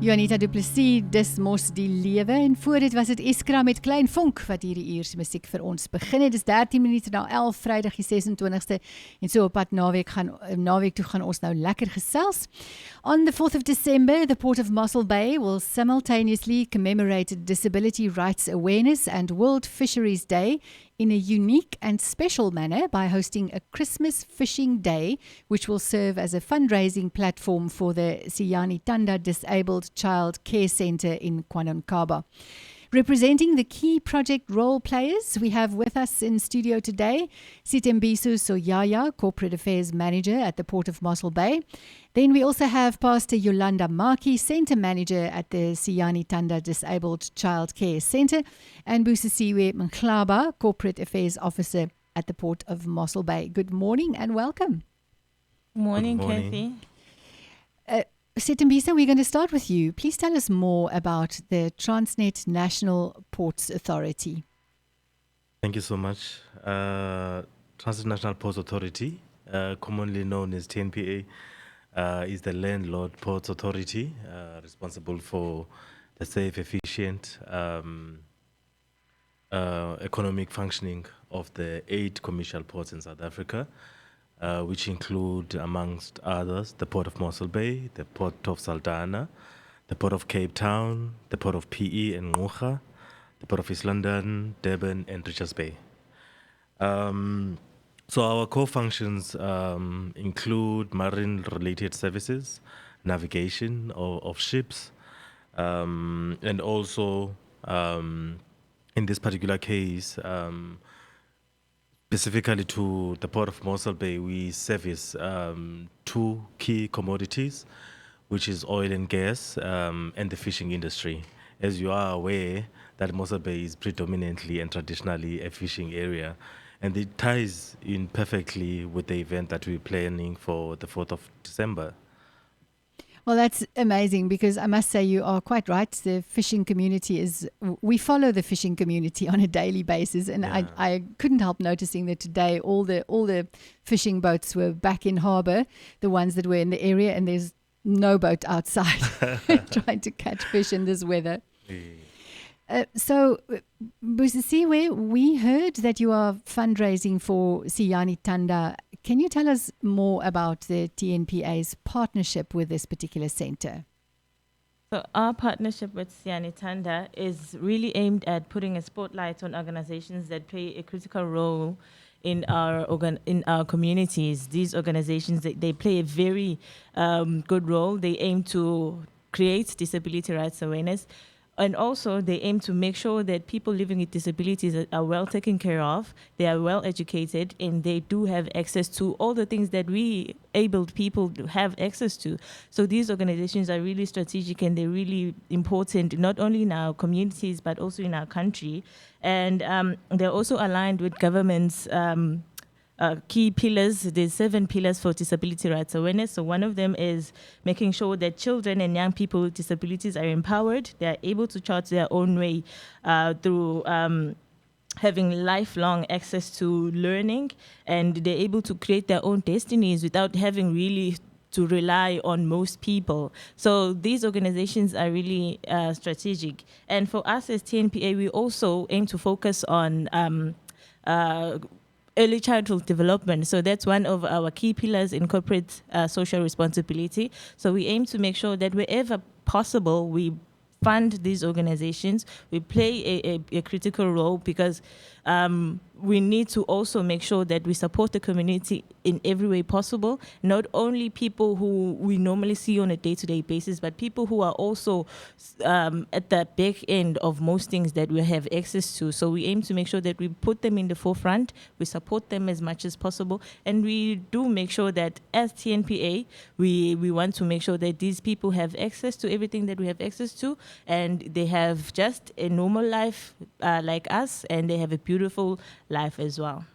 Juanita Du Plessis, dis mos die lewe en voor dit was dit Iskra met Klein Vonk wat hierdie uur se musiek vir ons begin het. Dis 13 minute na 11 Vrydag die 26ste en so op pad naweek toe gaan ons nou lekker gesels. On the 4th of December, the Port of Mossel Bay will simultaneously commemorate Disability Rights Awareness and World Fisheries Day in a unique and special manner by hosting a Christmas Fishing Day, which will serve as a fundraising platform for the Siyani Tanda Disabled Child Care Centre in Kwanankaba. Representing the key project role players, we have with us in studio today Sitembiso Soyaya, Corporate Affairs Manager at the Port of Mossel Bay. Then we also have Pastor Yolanda Maki, Centre Manager at the Siyani Tanda Disabled Child Care Centre, and Busisiwe Mklaba, Corporate Affairs Officer at the Port of Mossel Bay. Good morning and welcome. Morning, Kathy. Sitembiso, we're going to start with you. Please tell us more about the Transnet National Ports Authority. Thank you so much. Transnet National Ports Authority, commonly known as TNPA, is the landlord ports authority responsible for the safe, efficient economic functioning of the 8 commercial ports in South Africa, which include, amongst others, the Port of Mossel Bay, the Port of Saldanha, the Port of Cape Town, the Port of PE and Ngqura, the Port of East London, Durban, and Richards Bay. So our core functions include marine-related services, navigation of ships, and also, in this particular case, specifically to the Port of Mossel Bay, we service 2 key commodities, which is oil and gas and the fishing industry. As you are aware, that Mossel Bay is predominantly and traditionally a fishing area, and it ties in perfectly with the event that we're planning for the 4th of December. Well, that's amazing because I must say you are quite right. The fishing community we follow the fishing community on a daily basis, and Yeah. I couldn't help noticing that today all the fishing boats were back in harbour, the ones that were in the area, and there's no boat outside trying to catch fish in this weather. So, Busisiwe, we heard that you are fundraising for Siyani Tanda. Can you tell us more about the TNPA's partnership with this particular centre? So our partnership with Siyani Tanda is really aimed at putting a spotlight on organizations that play a critical role in our communities. These organizations, they play a very good role. They aim to create disability rights awareness. And also, they aim to make sure that people living with disabilities are well taken care of, they are well educated, and they do have access to all the things that we abled people have access to. So these organizations are really strategic and they're really important, not only in our communities, but also in our country. And they're also aligned with government's key pillars. There's 7 pillars for disability rights awareness. So one of them is making sure that children and young people with disabilities are empowered. They are able to chart their own way through having lifelong access to learning, and they're able to create their own destinies without having really to rely on most people. So these organizations are really strategic. And for us as TNPA, we also aim to focus on early childhood development. So that's one of our key pillars in corporate social responsibility. So we aim to make sure that wherever possible, we fund these organizations. We play a critical role because we need to also make sure that we support the community in every way possible, not only people who we normally see on a day-to-day basis, but people who are also at the back end of most things that we have access to. So we aim to make sure that we put them in the forefront, we support them as much as possible, and we do make sure that as TNPA, we want to make sure that these people have access to everything that we have access to, and they have just a normal life like us, and they have a beautiful life as well.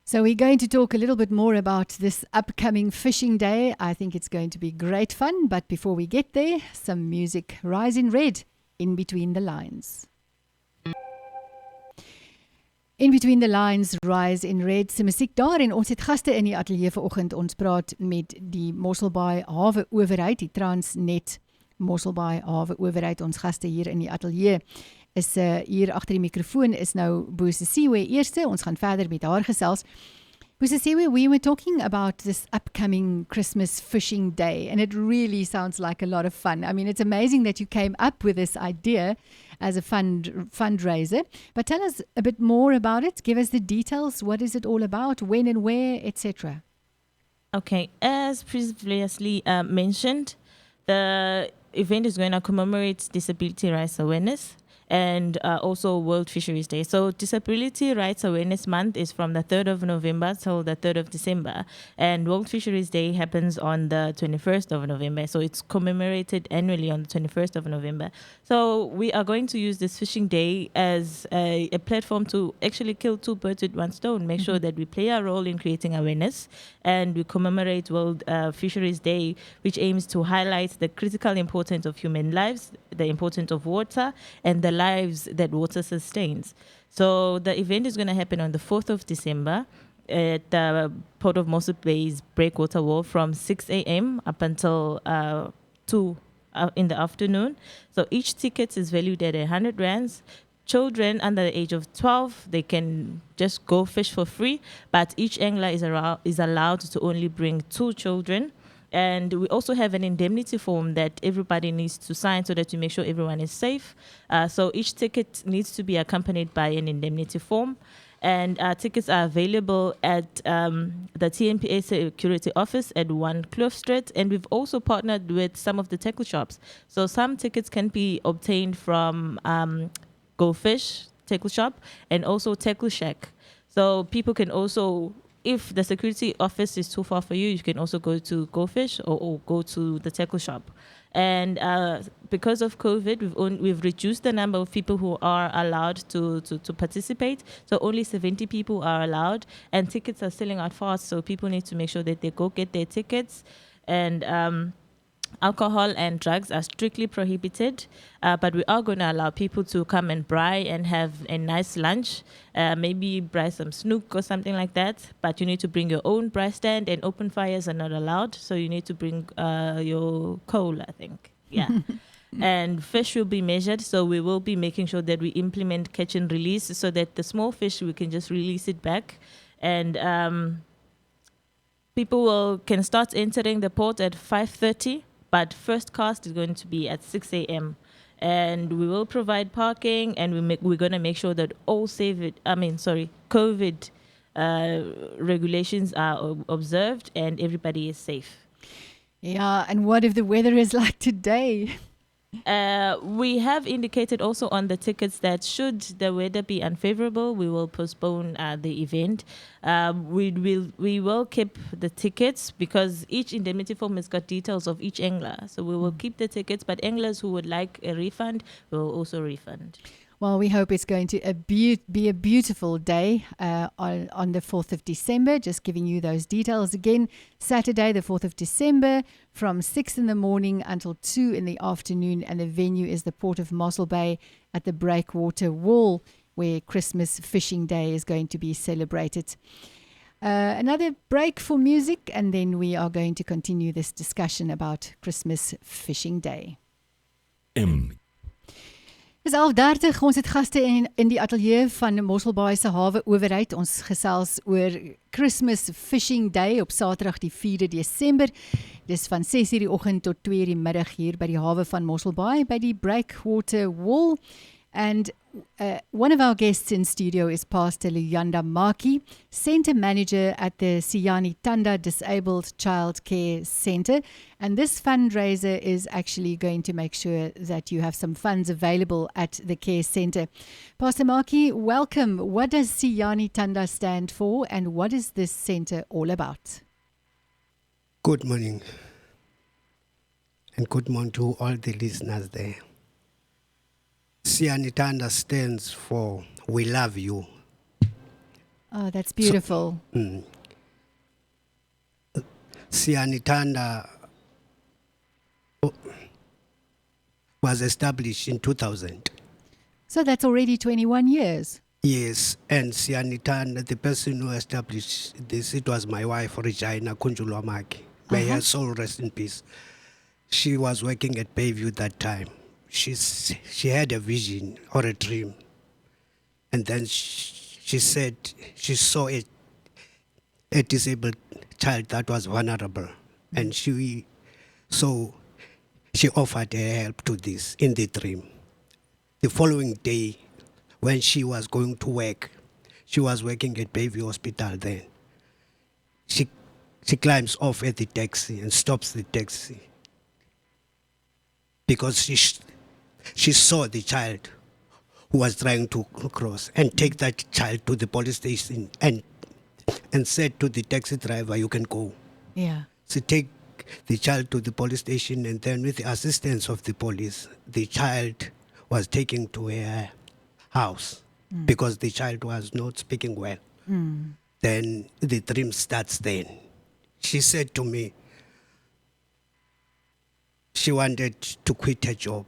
So we're going to talk a little bit more about this upcoming fishing day. I think it's going to be great fun. But before we get there, some music. Rise in Red, In Between the Lines. In Between the Lines, Rise in Red se musiek daar en ons het gaste in die ateljee vanoggend. Ons praat met die Mossel Bay Hawe Owerheid, die Transnet Mossel Bay Hawe Owerheid. Ons gaste hier in die ateljee is hier agter die mikrofoon is nou Busisiwe eerste. Ons gaan verder met haar gesels. Busisiwe, we were talking about this upcoming Christmas fishing day, and it really sounds like a lot of fun. I mean, it's amazing that you came up with this idea as a fundraiser. But tell us a bit more about it. Give us the details. What is it all about? When and where, etc. Okay, as previously mentioned, the event is going to commemorate Disability Rights Awareness and also World Fisheries Day. So Disability Rights Awareness Month is from the 3rd of November till the 3rd of December. And World Fisheries Day happens on the 21st of November. So it's commemorated annually on the 21st of November. So we are going to use this fishing day as a platform to actually kill two birds with one stone, make sure that we play a role in creating awareness, and we commemorate World Fisheries Day, which aims to highlight the critical importance of human lives, the importance of water, and the lives that water sustains. So the event is going to happen on the 4th of December at the Port of Mossel Bay's Breakwater Wall from 6 a.m. up until 2 in the afternoon. So each ticket is valued at 100 rands. Children under the age of 12, they can just go fish for free, but each angler is allowed to only bring 2 children. And we also have an indemnity form that everybody needs to sign so that we make sure everyone is safe. So each ticket needs to be accompanied by an indemnity form. And tickets are available at the TNPA Security Office at 1 Kloof Street. And we've also partnered with some of the tackle shops. So some tickets can be obtained from Go Fish Tackle Shop and also Tackle Shack. So people can also, if the security office is too far for you, you can also go to Go Fish or go to the tackle shop. And because of COVID, we've reduced the number of people who are allowed to participate. So only 70 people are allowed, and tickets are selling out fast. So people need to make sure that they go get their tickets. And alcohol and drugs are strictly prohibited, but we are going to allow people to come and braai and have a nice lunch, maybe braai some snoek or something like that. But you need to bring your own braai stand, and open fires are not allowed. So you need to bring your coal, I think. Yeah. And fish will be measured. So we will be making sure that we implement catch and release so that the small fish, we can just release it back. And people can start entering the port at 5:30. But first cast is going to be at 6 a.m. And we will provide parking, and we're going to make sure that all COVID regulations are observed and everybody is safe. Yeah, and what if the weather is like today? We have indicated also on the tickets that should the weather be unfavorable, we will postpone the event. We will keep the tickets because each indemnity form has got details of each angler. So we will keep the tickets, but anglers who would like a refund will also refund. Well, we hope it's going to be a beautiful day on the 4th of December. Just giving you those details again. Saturday, the 4th of December, from 6 in the morning until 2 in the afternoon. And the venue is the Port of Mossel Bay at the Breakwater Wall, where Christmas Fishing Day is going to be celebrated. Another break for music, and then we are going to continue this discussion about Christmas Fishing Day. Dis 11:30, ons het gaste in die ateljee van Mossel Bay se hawe owerheid. Ons gesels oor Christmas Fishing Day op Saterdag die 4de Desember. Dis van 6:00 die oggend tot 2:00 die middag hier by die hawe van Mossel Bay by die Breakwater Wall. And one of our guests in studio is Pastor Luyanda Maki, Centre Manager at the Siyani Tanda Disabled Child Care Centre. And this fundraiser is actually going to make sure that you have some funds available at the care centre. Pastor Maki, welcome. What does Siyani Tanda stand for, and what is this centre all about? Good morning. And good morning to all the listeners there. Siyani Tanda stands for We Love You. Oh, that's beautiful. Siyani Tanda was established in 2000. So that's already 21 years. Yes, and Siyani Tanda, the person who established this, it was my wife, Regina Kunjulwamaki. May her soul rest in peace. She was working at Bayview that time. She had a vision or a dream. And then she said she saw a disabled child that was vulnerable. And so she offered her help to this in the dream. The following day, when she was going to work, she was working at Bayview Hospital then. She climbs off at the taxi and stops the taxi because she saw the child who was trying to cross and take that child to the police station and said to the taxi driver, you can go. Yeah. So take the child to the police station, and then with the assistance of the police, the child was taken to her house because the child was not speaking well. Then the dream starts then. She said to me she wanted to quit her job.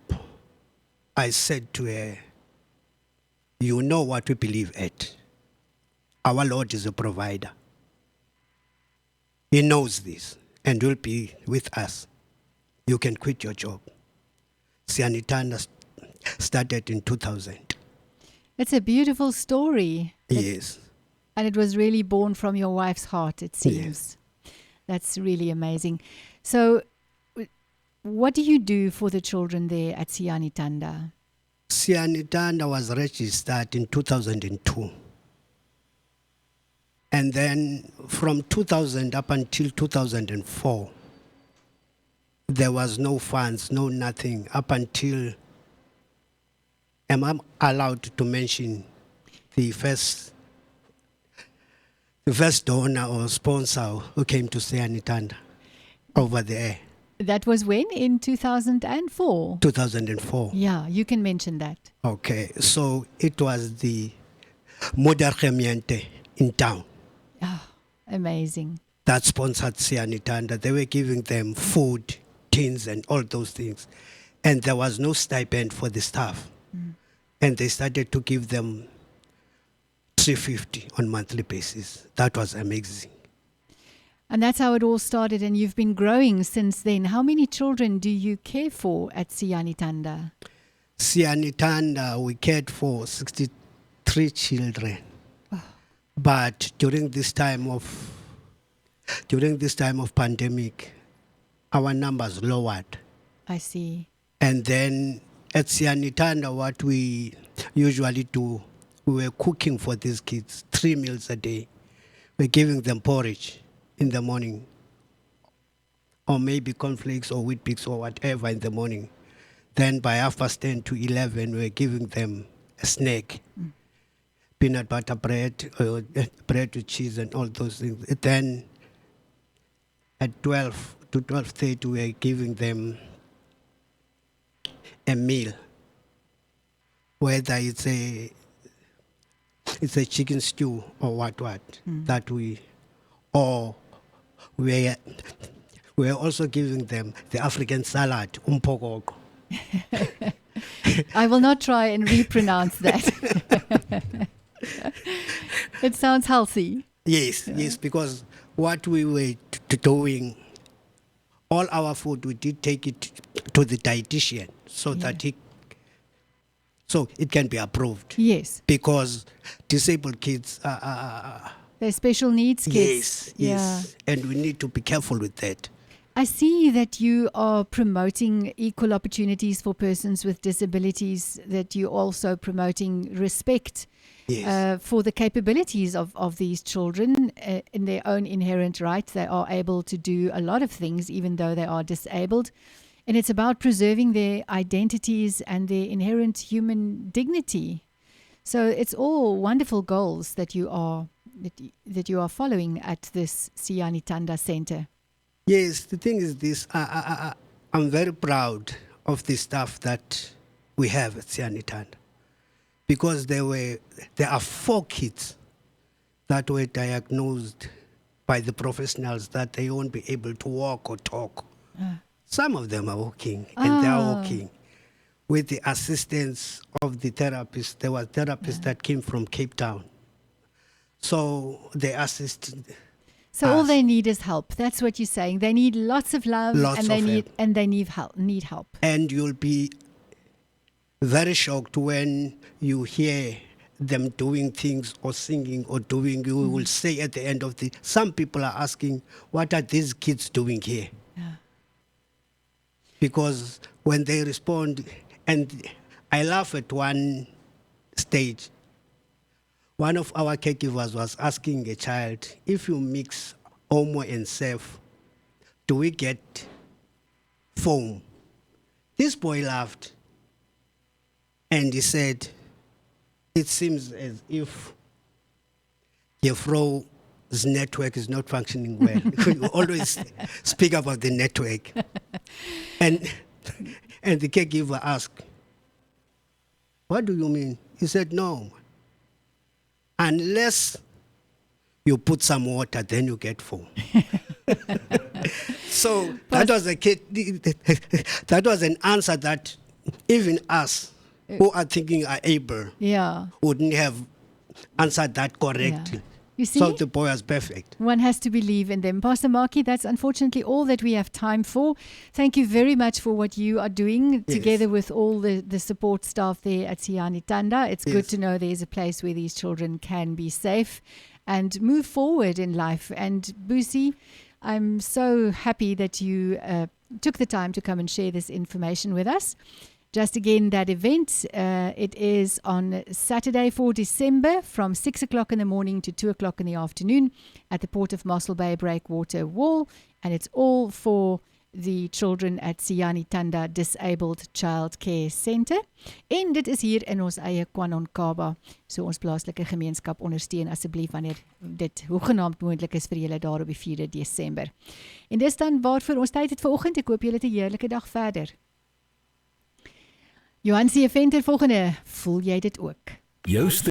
I said to her, you know what we believe at. Our Lord is a provider. He knows this and will be with us. You can quit your job. Sianitana started in 2000. It's a beautiful story. Yes. And it was really born from your wife's heart, it seems. That's really amazing. So, what do you do for the children there at Sianitanda? Sianitanda was registered in 2002. And then from 2000 up until 2004, there was no funds, no nothing, up until, am I allowed to mention the first donor or sponsor who came to Sianitanda over there? That was when? In 2004? 2004. Yeah, you can mention that. Okay, so it was the Mudargemiente in town Oh, amazing. that sponsored Sianitanda. They were giving them food, tins, and all those things. And there was no stipend for the staff. And they started to give them $350 on monthly basis. That was amazing. And that's how it all started, and you've been growing since then. How many children do you care for at Sianitanda? Sianitanda, we cared for 63 children. But during this time of pandemic, our numbers lowered. I see. And then at Sianitanda, what we usually do, we were cooking for these kids 3 meals a day. We're giving them porridge in the morning, or maybe cornflakes or wheat bix or whatever in the morning. Then by 10:30 to 11, we're giving them a snack, peanut butter bread, bread with cheese and all those things. Then at 12 to 12:30, we're giving them a meal, whether it's a chicken stew or what that we're also giving them the African salad, umpokoko. I will not try and repronounce that. It sounds healthy. Yes, because what we were doing, all our food, we did take it to the dietitian so that so it can be approved. Yes. Because disabled kids They're special needs kids. Yes. And we need to be careful with that. I see that you are promoting equal opportunities for persons with disabilities, that you're also promoting respect for the capabilities of these children in their own inherent right. They are able to do a lot of things even though they are disabled. And it's about preserving their identities and their inherent human dignity. So it's all wonderful goals that you are following at this Sianitanda Center. Yes, the thing is this, I'm very proud of the staff that we have at Sianitanda, because there are 4 kids that were diagnosed by the professionals that they won't be able to walk or talk. Some of them are walking, and they are walking with the assistance of the therapist. There were therapists that came from Cape Town. So they assisted. So all they need is help. That's what you're saying. They need lots of love, Lots of help. and they need help. And you'll be very shocked when you hear them doing things or singing or doing, you will say at the end of some people are asking, what are these kids doing here? Yeah. Because when they respond, and I laugh at one stage, one of our caregivers was asking a child, if you mix Omo and Surf, do we get foam? This boy laughed and he said, it seems as if Jeffro's network is not functioning well. We always speak about the network. And the caregiver asked, what do you mean? He said, no. Unless you put some water, then you get foam. So that was an answer that even us who are thinking are able wouldn't have answered that correctly. Yeah. You see? So the boy was perfect. One has to believe in them. Pastor Markie, that's unfortunately all that we have time for. Thank you very much for what you are doing together with all the support staff there at Siani Tanda. It's good to know there's a place where these children can be safe and move forward in life. And Busi, I'm so happy that you took the time to come and share this information with us. Just again, that event, it is on Saturday, 4 December from 6 o'clock in the morning to 2 o'clock in the afternoon at the Port of Mossel Bay Breakwater Wall. And it's all for the children at Siani Tanda Disabled Child Care Centre. En dit is hier in ons eie Kwanonkaba. So ons plaaslike gemeenskap ondersteun asseblief wanneer dit hoegenaamd moontlik is vir julle daar op die 4de Desember. En dis dan waarvoor ons tyd het vanoggend. Ek hoop julle het 'n heerlike dag verder. Johan C. Venter volgende, voel jy dit ook?